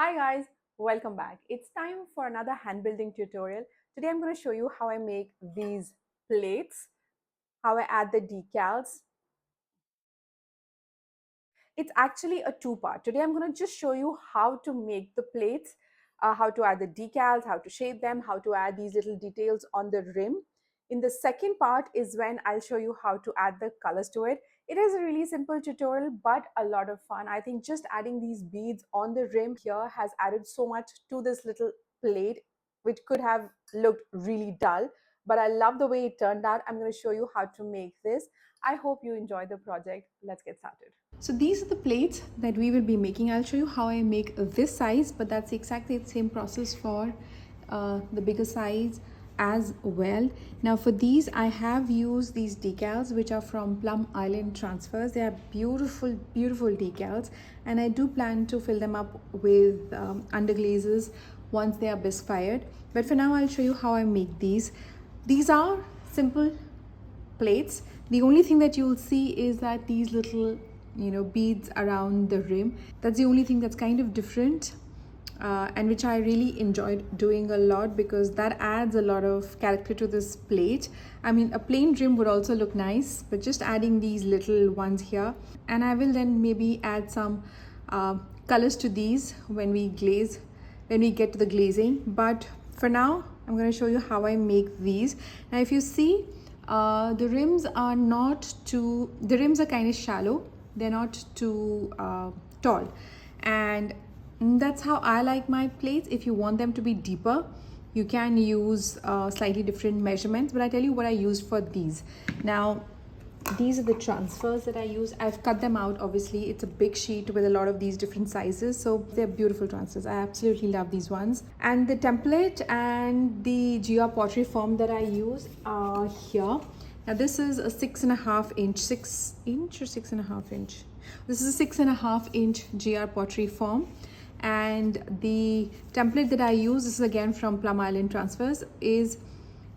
Hi guys, welcome back. It's time for another hand building tutorial. Today I'm going to show you how I make these plates, how I add the decals. It's actually a two-part. Today I'm going to just show you how to make the plates, how to add the decals, how to shape them, how to add these little details on the rim. In the second part is when I'll show you how to add the colors to it. It is a really simple tutorial, but a lot of fun. I think just adding these beads on the rim here has added so much to this little plate, which could have looked really dull, but I love the way it turned out. I'm going to show you how to make this. I hope you enjoy the project. Let's get started. So these are the plates that we will be making. I'll show you how I make this size, but that's exactly the same process for the bigger size as well. Now for these, I have used these decals which are from Plum Island Transfers. They are beautiful, beautiful decals, and I do plan to fill them up with underglazes once they are bisque fired. But for now, I'll show you how I make these. These are simple plates. The only thing that you'll see is that these little beads around the rim. That's the only thing that's kind of different, and which I really enjoyed doing a lot because that adds a lot of character to this plate. I mean, a plain rim would also look nice, but just adding these little ones here, and I will then maybe add some colors to these when we get to the glazing. But for now, I'm going to show you how I make these. Now if you see, the rims are kind of shallow. They're not too tall, and that's how I like my plates. If you want them to be deeper, you can use slightly different measurements, but I tell you what I used for these. Now these are the transfers that I use. I've cut them out. Obviously it's a big sheet with a lot of these different sizes, so they're beautiful transfers. I absolutely love these ones. And the template and the GR pottery form that I use are here. Now this is a 6.5 inch, 6 inch or 6.5 inch. This is a 6.5 inch GR pottery form, and the template that I use, this is again from Plum Island Transfers, is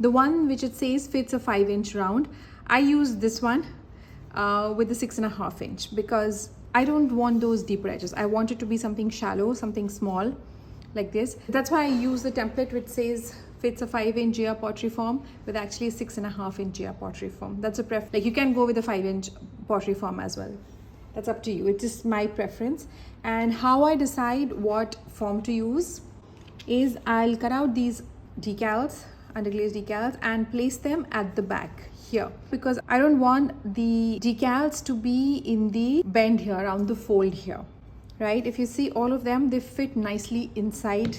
the one which it says fits a 5-inch round. I use this one with the 6.5 inch because I don't want those deeper edges. I want it to be something shallow, something small like this. That's why I use the template which says fits a 5-inch GR pottery form with actually a 6.5-inch GR pottery form. That's a like you can go with a 5-inch pottery form as well. That's up to you. It's just my preference. And how I decide what form to use is I'll cut out these decals, underglaze decals, and place them at the back here because I don't want the decals to be in the bend here, around the fold here, right? If you see all of them, they fit nicely inside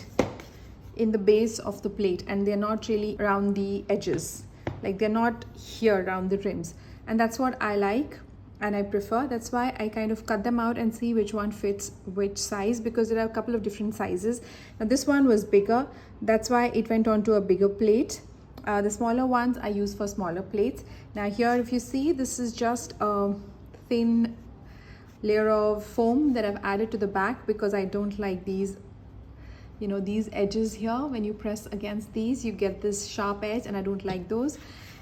in the base of the plate, and they're not really around the edges, like they're not here around the rims, and that's what I like and I prefer. That's why I kind of cut them out and see which one fits which size, because there are a couple of different sizes. Now this one was bigger, that's why it went on to a bigger plate. The smaller ones I use for smaller plates. Now here, if you see, this is just a thin layer of foam that I've added to the back because I don't like these, these edges here. When you press against these, you get this sharp edge, and I don't like those.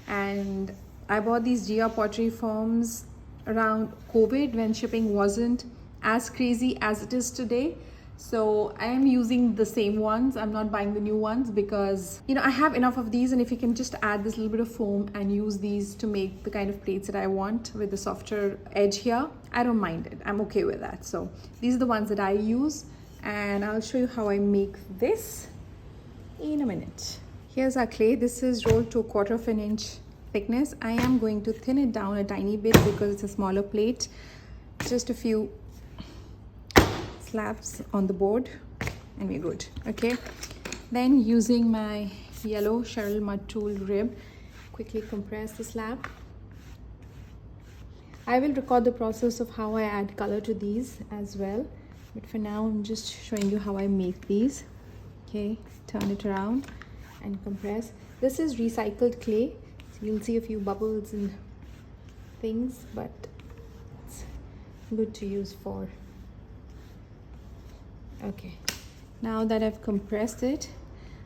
And I bought these GR pottery forms around COVID when shipping wasn't as crazy as it is today. So I am using the same ones. I'm not buying the new ones because I have enough of these, and if you can just add this little bit of foam and use these to make the kind of plates that I want with the softer edge here, I don't mind it. I'm okay with that. So these are the ones that I use, and I'll show you how I make this in a minute. Here's our clay. This is rolled to 1/4 inch thickness. I am going to thin it down a tiny bit because it's a smaller plate. Just a few slabs on the board and we're good. Okay, then using my yellow Cheryl mud tool rib, quickly compress the slab. I will record the process of how I add color to these as well, but for now I'm just showing you how I make these. Okay, turn it around and compress. This is recycled clay, so you'll see a few bubbles and things, but it's good to use for. Okay, now that I've compressed it,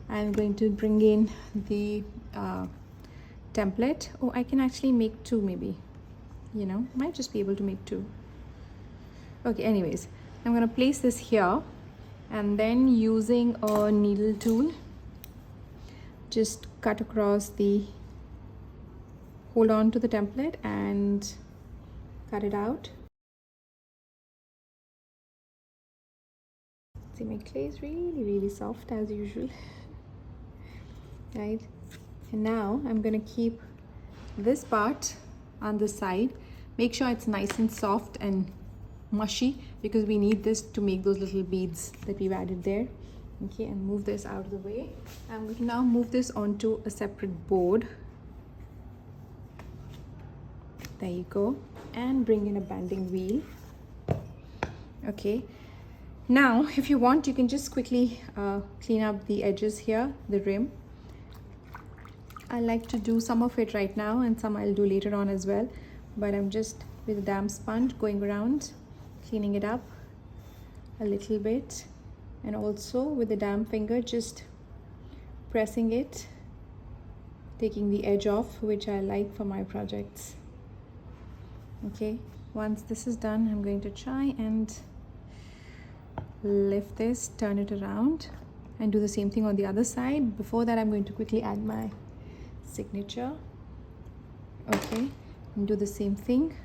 I'm going to bring in the template. Oh, I can actually make two, maybe, might just be able to make two. Okay, anyways, I'm going to place this here and then using a needle tool, just cut across hold on to the template and cut it out. See, my clay is really soft as usual. Right, and now I'm going to keep this part on the side. Make sure it's nice and soft and mushy, because we need this to make those little beads that we've added there. Okay, and move this out of the way. I'm going to now move this onto a separate board. There you go, and bring in a banding wheel. Okay, now if you want, you can just quickly clean up the edges here, the rim. I like to do some of it right now and some I'll do later on as well, but I'm just with a damp sponge going around, cleaning it up a little bit, and also with the damp finger just pressing it, taking the edge off, which I like for my projects. Okay, once this is done, I'm going to try and lift this, turn it around, and do the same thing on the other side. Before that, I'm going to quickly add my signature. Okay, and do the same thing.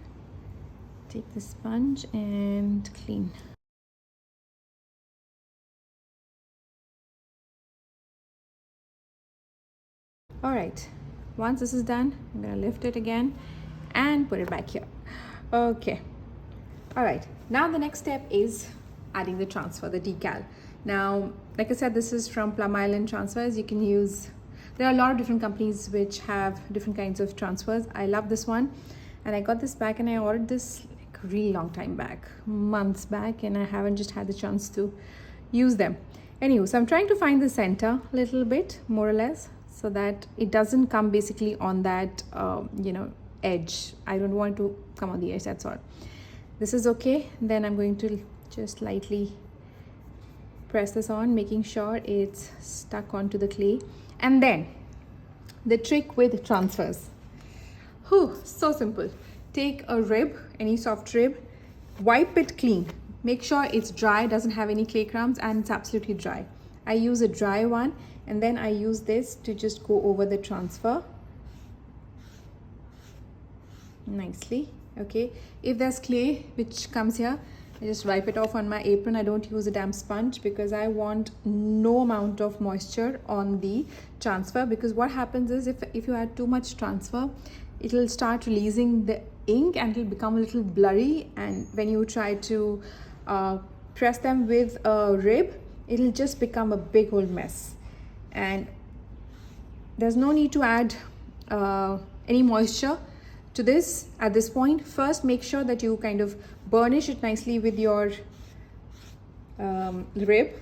Take the sponge and clean. All right, once this is done, I'm going to lift it again and put it back here. Okay, all right, now the next step is adding the transfer, the decal. Now, like I said, this is from Plum Island Transfers. You can use, there are a lot of different companies which have different kinds of transfers. I love this one, and I got this back, and I ordered this like a really long time back, months back, and I haven't just had the chance to use them. Anyway, so I'm trying to find the center a little bit, more or less, so that it doesn't come basically on that edge. I don't want to come on the edge, that's all. This is okay. Then I'm going to just lightly press this on, making sure it's stuck onto the clay. And then the trick with transfers, so simple. Take a rib, any soft rib, wipe it clean, make sure it's dry, doesn't have any clay crumbs, and it's absolutely dry. I use a dry one, and then I use this to just go over the transfer nicely. Okay, if there's clay which comes here, I just wipe it off on my apron. I don't use a damp sponge because I want no amount of moisture on the transfer, because what happens is if you add too much transfer, it'll start releasing the ink and it'll become a little blurry, and when you try to press them with a rib, it'll just become a big old mess. And there's no need to add any moisture to this at this point. First, make sure that you kind of burnish it nicely with your rib.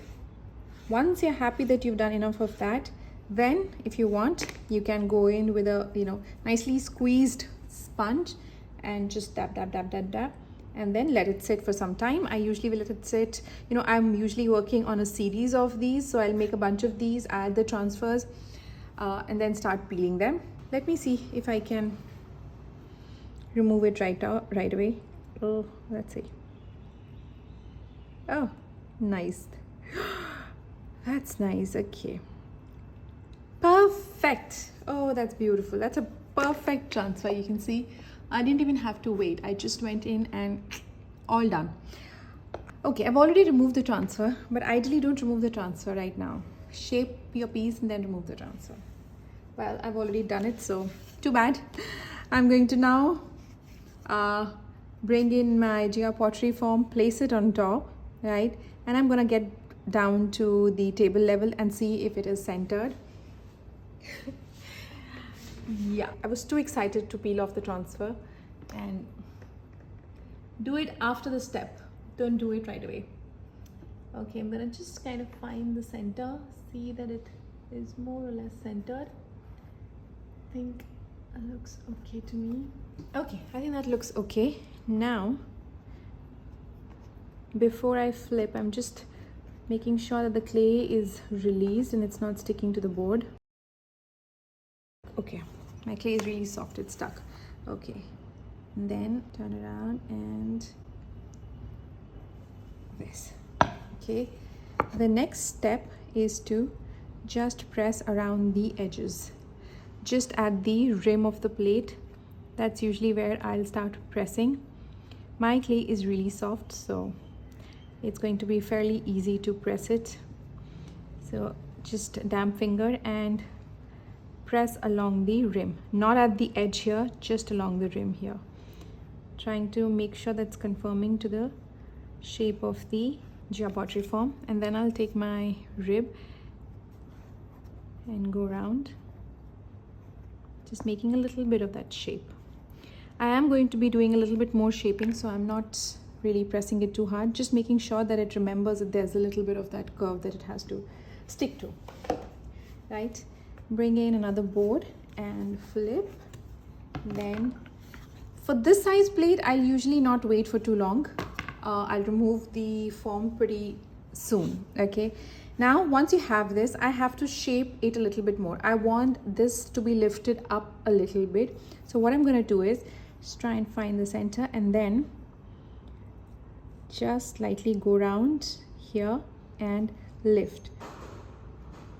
Once you're happy that you've done enough of that, then if you want, you can go in with a nicely squeezed sponge and just dab, and then let it sit for some time. I usually will let it sit, I'm usually working on a series of these, so I'll make a bunch of these, add the transfers, and then start peeling them. Let me see if I can remove it right away. Oh, let's see. Oh, nice. That's nice. Okay, perfect. Oh, that's beautiful. That's a perfect transfer. You can see I didn't even have to wait. I just went in and all done. Okay, I've already removed the transfer, but ideally don't remove the transfer right now. Shape your piece and then remove the transfer. Well, I've already done it, so too bad. I'm going to now bring in my Pottery form, place it on top, right? And I'm gonna get down to the table level and see if it is centered. Yeah, I was too excited to peel off the transfer, and do it after the step. Don't do it right away. Okay, I'm gonna just kind of find the center, see that it is more or less centered. I think it looks okay to me. Okay, I think that looks okay. Now, before I flip, I'm just making sure that the clay is released and it's not sticking to the board. Okay, my clay is really soft, it's stuck. Okay, and then turn it around and this. Okay, The next step is to just press around the edges, just at the rim of the plate. That's usually where I'll start pressing. My clay is really soft, so it's going to be fairly easy to press it. So just damp finger and press along the rim, not at the edge here, just along the rim here, trying to make sure that's conforming to the shape of the pottery form. And then I'll take my rib and go around, just making a little bit of that shape. I am going to be doing a little bit more shaping, so I'm not really pressing it too hard, just making sure that it remembers that there's a little bit of that curve that it has to stick to, right? Bring in another board and flip. Then for this size plate, I'll usually not wait for too long. I'll remove the form pretty soon. Okay, now once you have this, I have to shape it a little bit more. I want this to be lifted up a little bit. So what I'm going to do is just try and find the center and then just slightly go around here and lift.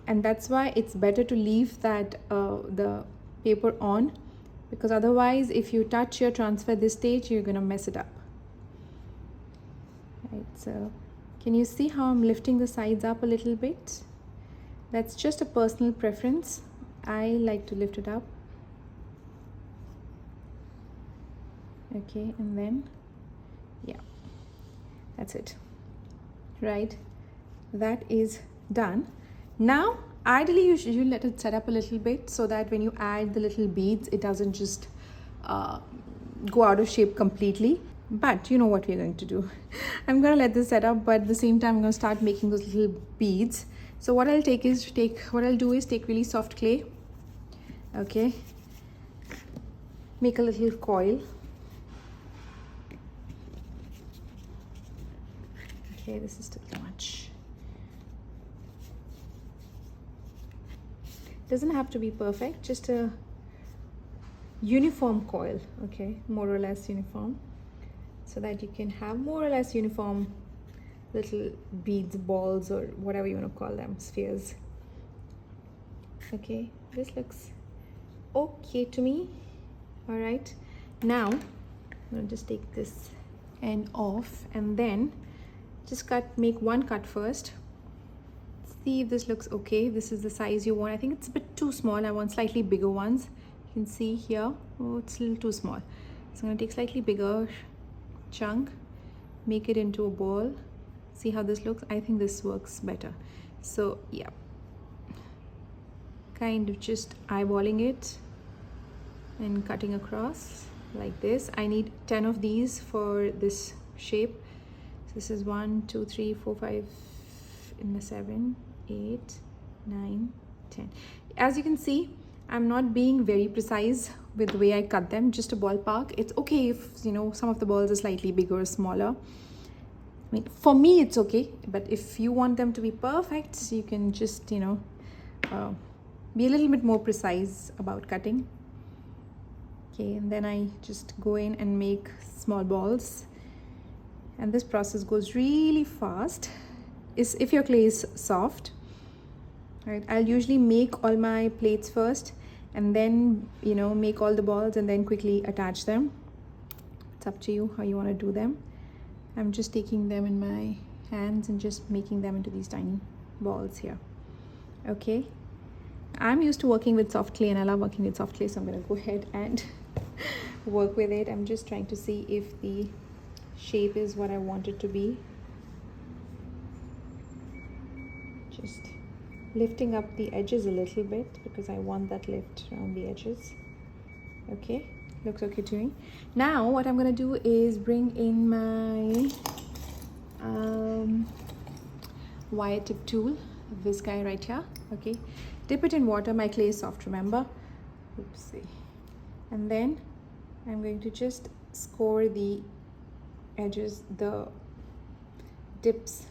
And that's why it's better to leave that the paper on, because otherwise if you touch your transfer this stage, you're going to mess it up. Right, so can you see how I'm lifting the sides up a little bit? That's just a personal preference. I like to lift it up. Okay, and then yeah, that's it. Right, that is done. Now ideally you should let it set up a little bit so that when you add the little beads, it doesn't just go out of shape completely. But you know what we're going to do. I'm going to let this set up, but at the same time I'm going to start making those little beads. So what I'll do is take really soft clay. Okay, make a little coil. Okay, this is still too much. Doesn't have to be perfect, just a uniform coil, okay, more or less uniform, so that you can have more or less uniform little beads, balls, or whatever you want to call them, spheres. Okay, this looks okay to me. All right, now I'm going to just take this end off and then just make one cut first. See if this looks okay. This is the size you want. I think it's a bit too small. I want slightly bigger ones. You can see here, oh, it's a little too small. So I'm going to take slightly bigger chunk, make it into a ball. See how this looks? I think this works better. So yeah, kind of just eyeballing it and cutting across like this. I need 10 of these for this shape. So this is 1, 2, 3, 4, 5, and 7, 8, 9, 10. As you can see, I'm not being very precise with the way I cut them, just a ballpark. It's okay if, you know, some of the balls are slightly bigger or smaller. I mean, for me it's okay, but if you want them to be perfect, you can just, you know, be a little bit more precise about cutting. Okay, and then I just go in and make small balls, and this process goes really fast if your clay is soft. Right, I'll usually make all my plates first and then, you know, make all the balls and then quickly attach them. It's up to you how you want to do them. I'm just taking them in my hands and just making them into these tiny balls here. Okay, I'm used to working with soft clay and I love working with soft clay, so I'm going to go ahead and work with it. I'm just trying to see if the shape is what I want it to be. Just lifting up the edges a little bit because I want that lift around the edges. Okay, looks okay to me. Now what I'm going to do is bring in my wire tip tool, this guy right here. Okay, dip it in water. My clay is soft, remember. Oopsie. And then I'm going to just score the edges, the dips,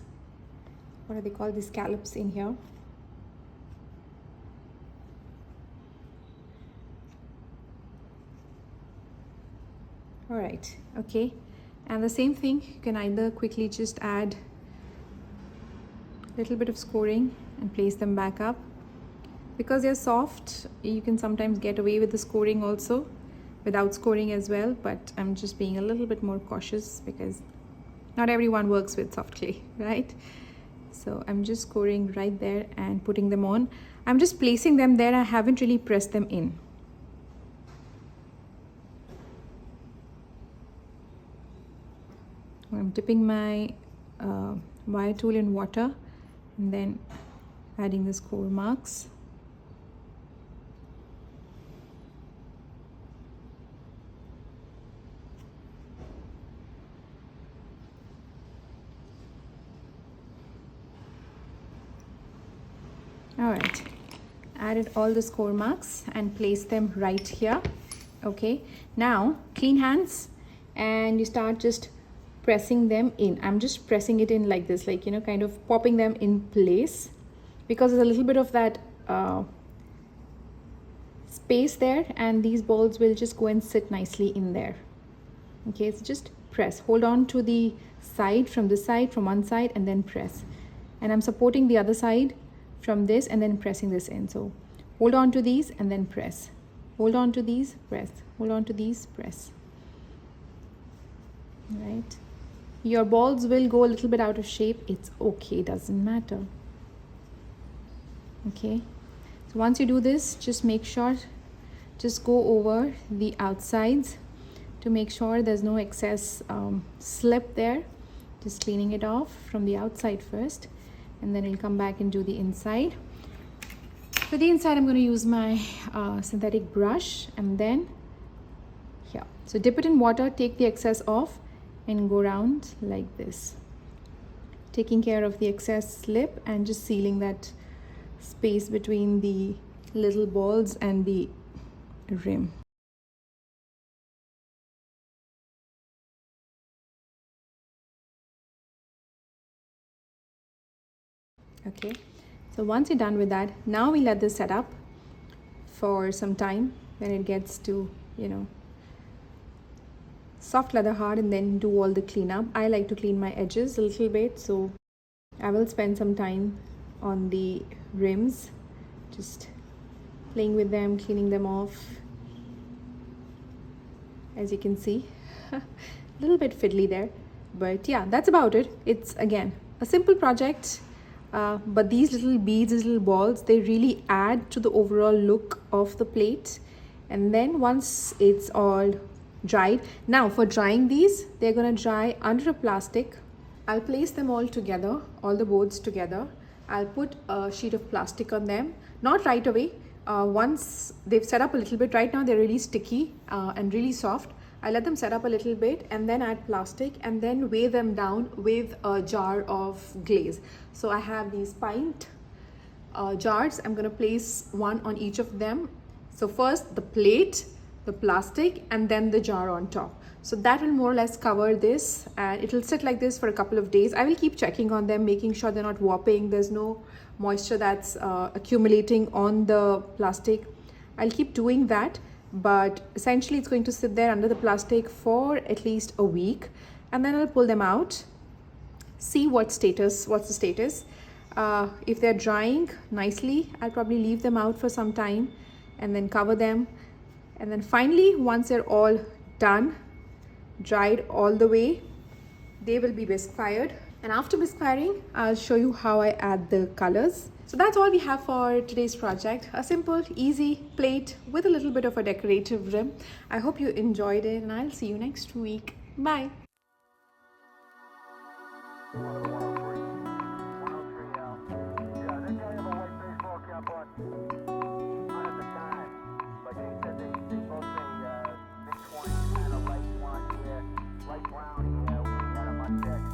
what are they called, the scallops in here. All right, okay, and the same thing, you can either quickly just add little bit of scoring and place them back up. Because they're soft, you can sometimes get away with the scoring also, without scoring as well, but I'm just being a little bit more cautious because not everyone works with soft clay, right? So I'm just scoring right there and putting them on. I'm just placing them there. I haven't really pressed them in. I'm dipping my wire tool in water and then adding the score marks. All right, added all the score marks and place them right here. Okay, now clean hands and you start just pressing them in. I'm just pressing it in like this, like, you know, kind of popping them in place, because there's a little bit of that space there, and these balls will just go and sit nicely in there. Okay, so just press, hold on to the side, from this side, from one side, and then press. And I'm supporting the other side from this and then pressing this in. So hold on to these and then press, hold on to these, press, hold on to these, press. Right, your balls will go a little bit out of shape. It's okay, doesn't matter. Okay, so once you do this, just make sure, just go over the outsides to make sure there's no excess slip there. Just cleaning it off from the outside first, and then I'll come back and do the inside. For the inside, I'm going to use my synthetic brush, and then here, so dip it in water, take the excess off and go around like this, taking care of the excess slip and just sealing that space between the little balls and the rim. Okay, so once you're done with that, now we let this set up for some time. When it gets to, you know, soft leather hard, and then do all the cleanup. I like to clean my edges a little bit, so I will spend some time on the rims, just playing with them, cleaning them off. As you can see, a little bit fiddly there, but yeah, that's about it. It's again a simple project, but these little beads, these little balls, they really add to the overall look of the plate. And then once it's all dried, now for drying these, they're going to dry under a plastic. I'll place them all together, all the boards together. I'll put a sheet of plastic on them, not right away. Once they've set up a little bit, right now they're really sticky and really soft. I let them set up a little bit and then add plastic and then weigh them down with a jar of glaze. So I have these pint jars. I'm going to place one on each of them. So first the plate, the plastic, and then the jar on top. So that will more or less cover this, and it will sit like this for a couple of days. I will keep checking on them, making sure they're not warping, there's no moisture that's accumulating on the plastic. I'll keep doing that, but essentially it's going to sit there under the plastic for at least a week, and then I'll pull them out, see what's the status. If they're drying nicely, I'll probably leave them out for some time and then cover them. And then finally, once they're all done, dried all the way, they will be bisque fired. And after bisque firing, I'll show you how I add the colors. So that's all we have for today's project. A simple, easy plate with a little bit of a decorative rim. I hope you enjoyed it, and I'll see you next week. Bye. Brown, yeah, we got him on deck.